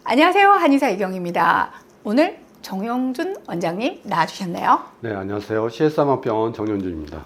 안녕하세요. 한의사 이경입니다. 오늘 정영준 원장님 나와주셨네요. 네, 안녕하세요. CS한의병원 정영준입니다.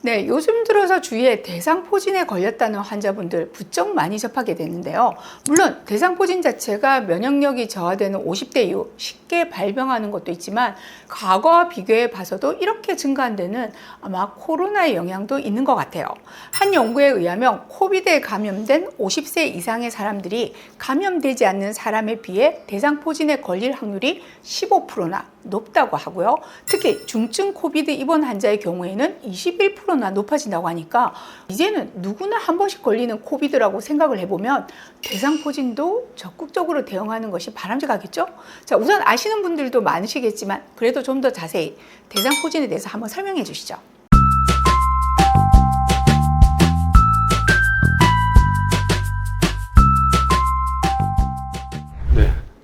네, 요즘 들어서 주위에 대상포진에 걸렸다는 환자분들 부쩍 많이 접하게 되는데요. 물론 대상포진 자체가 면역력이 저하되는 50대 이후 쉽게 발병하는 것도 있지만 과거와 비교해 봐서도 이렇게 증가한 데는 아마 코로나의 영향도 있는 것 같아요. 한 연구에 의하면 코비드에 감염된 50세 이상의 사람들이 감염되지 않는 사람에 비해 대상포진에 걸릴 확률이 15%나 높다고 하고요. 특히 중증 코비드 입원 환자의 경우에는 21%나 높아진다고 하니까 이제는 누구나 한 번씩 걸리는 코비드라고 생각을 해보면 대상포진도 적극적으로 대응하는 것이 바람직하겠죠? 자, 우선 아시는 분들도 많으시겠지만 그래도 좀 더 자세히 대상포진에 대해서 한번 설명해 주시죠.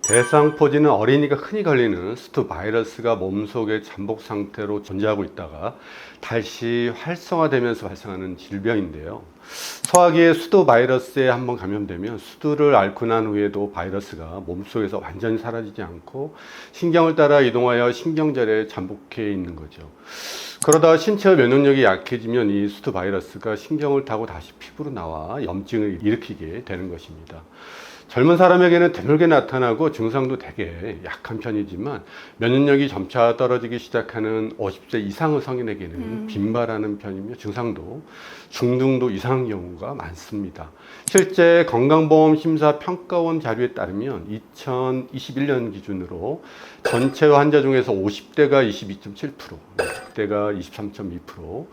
대상포진은 어린이가 흔히 걸리는 수두 바이러스가 몸속에 잠복 상태로 존재하고 있다가 다시 활성화되면서 발생하는 질병인데요. 소화기의 수두 바이러스에 한번 감염되면 수두를 앓고 난 후에도 바이러스가 몸속에서 완전히 사라지지 않고 신경을 따라 이동하여 신경절에 잠복해 있는 거죠. 그러다 신체 면역력이 약해지면 이 수두 바이러스가 신경을 타고 다시 피부로 나와 염증을 일으키게 되는 것입니다. 젊은 사람에게는 드물게 나타나고 증상도 되게 약한 편이지만 면역력이 점차 떨어지기 시작하는 50세 이상의 성인에게는 빈발하는 편이며 증상도 중등도 이상한 경우가 많습니다. 실제 건강보험심사평가원 자료에 따르면 2021년 기준으로 전체 환자 중에서 50대가 22.7%, 60대가 23.2%,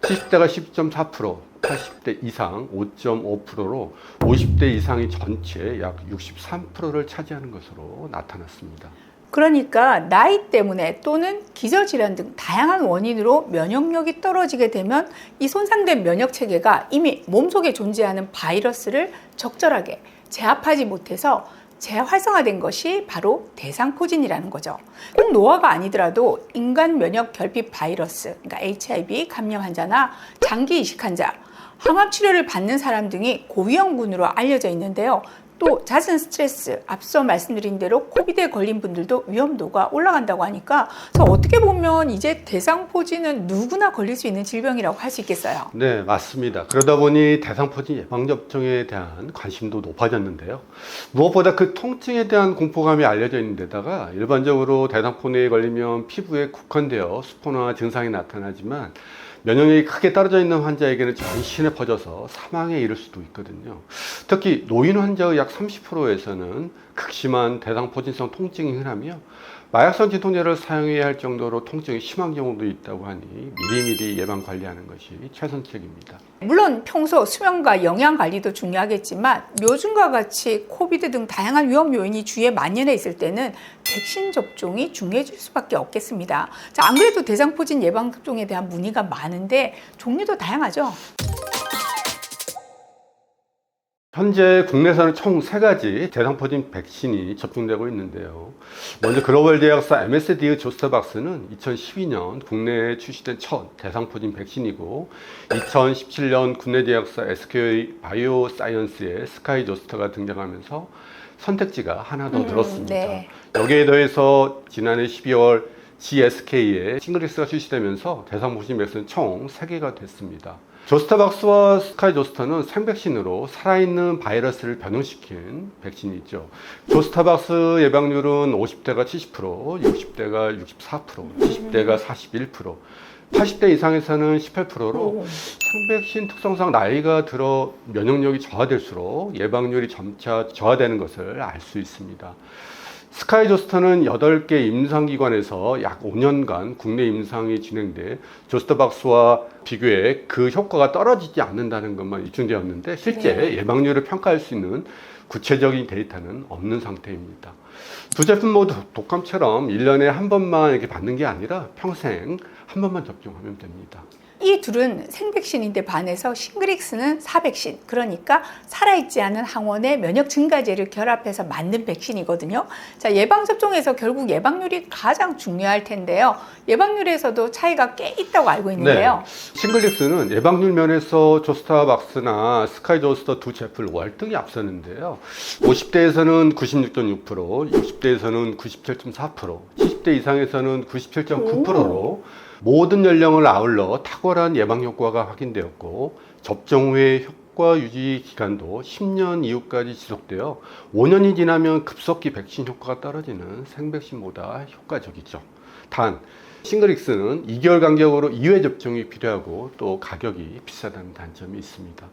70대가 12.4%, 80대 이상 5.5%로 50대 이상이 전체의 약 63%를 차지하는 것으로 나타났습니다. 그러니까 나이 때문에 또는 기저질환 등 다양한 원인으로 면역력이 떨어지게 되면 이 손상된 면역체계가 이미 몸속에 존재하는 바이러스를 적절하게 제압하지 못해서 재활성화된 것이 바로 대상포진이라는 거죠. 꼭 노화가 아니더라도 인간 면역 결핍 바이러스, 그러니까 HIV 감염 환자나 장기 이식 환자, 항암 치료를 받는 사람 등이 고위험군으로 알려져 있는데요. 또 잦은 스트레스, 앞서 말씀드린 대로 코비드에 걸린 분들도 위험도가 올라간다고 하니까 어떻게 보면 이제 대상포진은 누구나 걸릴 수 있는 질병이라고 할 수 있겠어요. 네, 맞습니다. 그러다 보니 대상포진 예방접종에 대한 관심도 높아졌는데요. 무엇보다 그 통증에 대한 공포감이 알려져 있는 데다가 일반적으로 대상포진에 걸리면 피부에 국한되어 수포나 증상이 나타나지만 면역력이 크게 떨어져 있는 환자에게는 전신에 퍼져서 사망에 이를 수도 있거든요. 특히 노인 환자의 약 30%에서는 극심한 대상포진성 통증이 흔하며 마약성 진통제를 사용해야 할 정도로 통증이 심한 경우도 있다고 하니 미리미리 예방 관리하는 것이 최선책입니다. 물론 평소 수면과 영양 관리도 중요하겠지만 요즘과 같이 코비드 등 다양한 위험 요인이 주위에 만연해 있을 때는 백신 접종이 중요해질 수밖에 없겠습니다. 자, 안 그래도 대상포진 예방접종에 대한 문의가 많은데 종류도 다양하죠. 현재 국내에서는 총 3가지 대상포진 백신이 접종되고 있는데요. 먼저 글로벌 제약사 MSD의 조스터박스는 2012년 국내에 출시된 첫 대상포진 백신이고 2017년 국내 제약사 SK 바이오사이언스의 스카이 조스터가 등장하면서 선택지가 하나 더 늘었습니다. 네. 여기에 더해서 지난해 12월 GSK의 싱글릭스가 출시되면서 대상포진 백신은 총 3개가 됐습니다. 조스터박스와 스카이 조스터는 생백신으로 살아있는 바이러스를 변형시킨 백신이죠. 조스터박스 예방률은 50대가 70%, 60대가 64%, 70대가 41%, 80대 이상에서는 18%로 생백신 특성상 나이가 들어 면역력이 저하될수록 예방률이 점차 저하되는 것을 알 수 있습니다. 스카이 조스터는 8개 임상기관에서 약 5년간 국내 임상이 진행돼 조스터박스와 비교해 그 효과가 떨어지지 않는다는 것만 입증되었는데 실제 예방률을 평가할 수 있는 구체적인 데이터는 없는 상태입니다. 두 제품 모두 독감처럼 1년에 한 번만 이렇게 받는 게 아니라 평생 한 번만 접종하면 됩니다. 이 둘은 생백신인데 반해서 싱그릭스는 사백신, 그러니까 살아있지 않은 항원의 면역 증가제를 결합해서 만든 백신이거든요. 자, 예방접종에서 결국 예방률이 가장 중요할 텐데요. 예방률에서도 차이가 꽤 있다고 알고 있는데요. 싱글릭스는 예방률 면에서 조스타박스나 스카이조스터 두 제품을 월등히 앞서는데요. 50대에서는 96.6%, 60대에서는 97.4%, 70대 이상에서는 97.9%로 모든 연령을 아울러 탁월한 예방 효과가 확인되었고, 접종 후의 효과 유지 기간도 10년 이후까지 지속되어 5년이 지나면 급속히 백신 효과가 떨어지는 생백신보다 효과적이죠. 단 싱글릭스는 2개월 간격으로 2회 접종이 필요하고 또 가격이 비싸다는 단점이 있습니다.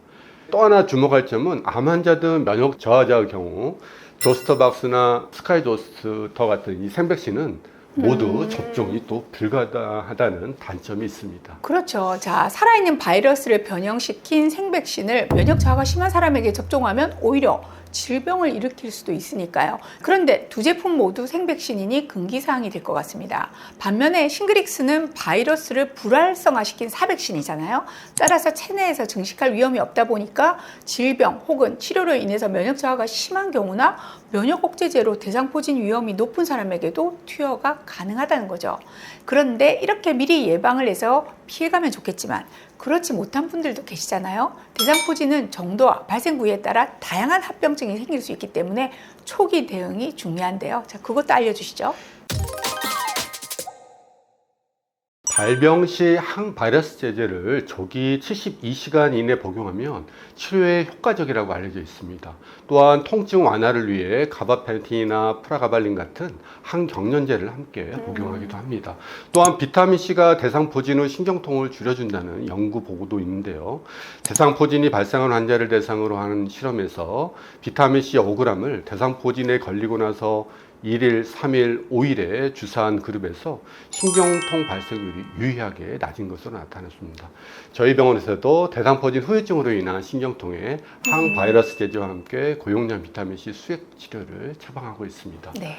또 하나 주목할 점은 암 환자 등 면역 저하자의 경우 조스터박스나 스카이조스터 같은 이 생백신은 모두 접종이 또 불가하다는 단점이 있습니다. 그렇죠. 자, 살아있는 바이러스를 변형시킨 생백신을 면역 저하가 심한 사람에게 접종하면 오히려 질병을 일으킬 수도 있으니까요. 그런데 두 제품 모두 생백신이니 금기사항이 될 것 같습니다. 반면에 싱그릭스는 바이러스를 불활성화시킨 사백신이잖아요. 따라서 체내에서 증식할 위험이 없다 보니까 질병 혹은 치료로 인해서 면역 저하가 심한 경우나 면역 억제제로 대상포진 위험이 높은 사람에게도 투여가 가능하다는 거죠. 그런데 이렇게 미리 예방을 해서 피해가면 좋겠지만 그렇지 못한 분들도 계시잖아요. 대상포진은 정도와 발생 부위에 따라 다양한 합병증이 생길 수 있기 때문에 초기 대응이 중요한데요. 자, 그것도 알려주시죠. 발병 시 항바이러스 제제를 조기 72시간 이내 복용하면 치료에 효과적이라고 알려져 있습니다. 또한 통증 완화를 위해 가바펜틴이나 프라가발린 같은 항경련제를 함께 복용하기도 합니다. 또한 비타민C가 대상포진 후 신경통을 줄여준다는 연구 보고도 있는데요. 대상포진이 발생한 환자를 대상으로 하는 실험에서 비타민C 5g을 대상포진에 걸리고 나서 1일, 3일, 5일에 주사한 그룹에서 신경통 발생률이 유의하게 낮은 것으로 나타났습니다. 저희 병원에서도 대상포진 후유증으로 인한 신경통에 항바이러스 제제와 함께 고용량 비타민C 수액 치료를 처방하고 있습니다. 네.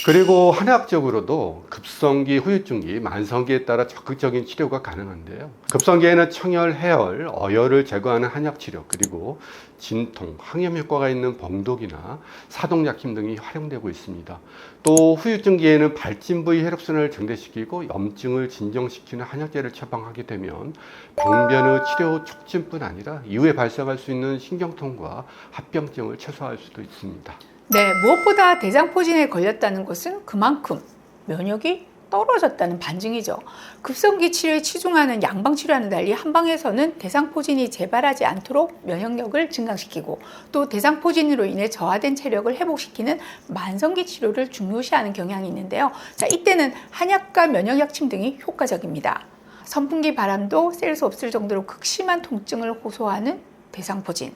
그리고 한의학적으로도 급성기 후유증이 만성기에 따라 적극적인 치료가 가능한데요. 급성기에는 청열, 해열, 어열을 제거하는 한약 치료, 그리고 진통, 항염 효과가 있는 봉독이나 사동약힘 등이 활용되고 있습니다. 또 후유증기에는 발진 부위 혈액순환을 증대시키고 염증을 진정시키는 한약제를 처방하게 되면 병변의 치료 촉진뿐 아니라 이후에 발생할 수 있는 신경통과 합병증을 최소화할 수도 있습니다. 네, 무엇보다 대상포진에 걸렸다는 것은 그만큼 면역이 떨어졌다는 반증이죠. 급성기 치료에 치중하는 양방치료와는 달리 한방에서는 대상포진이 재발하지 않도록 면역력을 증강시키고 또 대상포진으로 인해 저하된 체력을 회복시키는 만성기 치료를 중요시하는 경향이 있는데요. 자, 이때는 한약과 면역약침 등이 효과적입니다. 선풍기 바람도 셀 수 없을 정도로 극심한 통증을 호소하는 대상포진.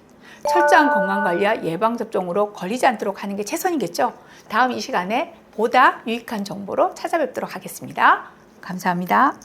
철저한 건강관리와 예방접종으로 걸리지 않도록 하는 게 최선이겠죠. 다음 이 시간에 보다 유익한 정보로 찾아뵙도록 하겠습니다. 감사합니다.